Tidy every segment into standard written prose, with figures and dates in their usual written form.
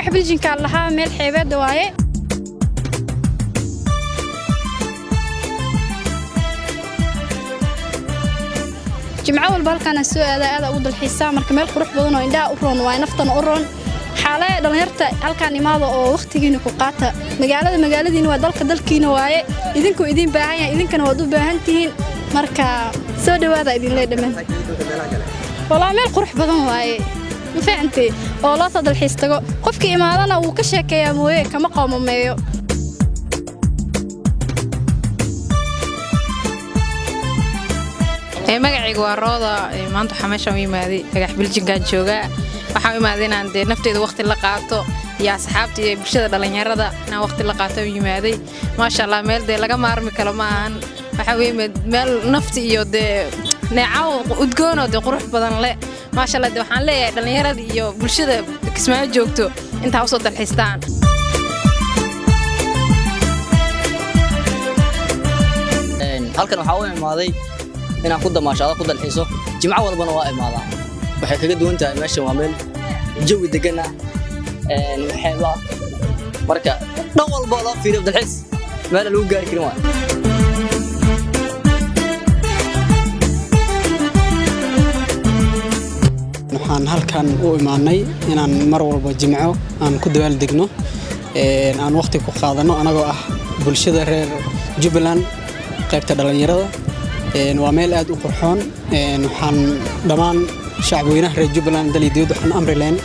dhagax biljinka lahaa meel xeebeed waaye jimco walba halkaan soo aad ugu dalxiisaa marka meel qurux badan oo indhaha u roon waa naftana u roon xaalay dhalinyarta halkaan imaado oo waqtigiina ku qaata magaaladiina waa dalkiina waaye idinku idin baahan yahay idinkana waad u baahan tihiin marka soo dhawaada idin leedahay والله مeel qurux badan waaye ma fahamtay oo la soo dalxiis tago qofkii imaadana uu ka sheekeeyaa mooye kama qoomameeyo magacaygu waa Rooda maanta waxa meesha u yimaaday dhagax biljinkaan jooga waxa u imaaday inaan nafteeda waqti la qaato iyo asxaabta iyo bulshada dhalinyarada inaan waqti la qaato u yimaaday ma sha Allah meel laga maarmi karo ma ahan waxa weeye meel nafti iyo neecaw udgoon oo qurux badan leh ma sha Allah waxaan leeyahay dhalinyarada iyo bulshada Kismaayo joogto inta soo dalxiistaan halkan waxa uu imaaday inaan ku damaashado ku dalxiiso jimco walbana waa imaadaa waxay kaga duwan tahay meeshan waa meel jawi degan ah xeeba marka dhan walba loo fiiriyo dalxiis meel lagu gaari karin waa waxaan halkan u imaanay inaan mar walba jimco aan ku dawaal degno aan waqti ku qaadano anagoo ah bulshada reer Jubbaland qaybta dhalinyarada waa meel aad u qurxoon waxaan dhamaan shacabweynaha reer Jubbaland daliidooda waxaan amri leen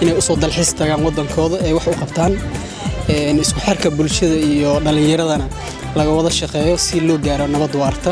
inay u soo dalxiis tagaan wadankooda ay wax u qabtaan isku xirka bulshada iyo dhalinyaradana laga wada shaqeeyo si loo gaaro nabad waarta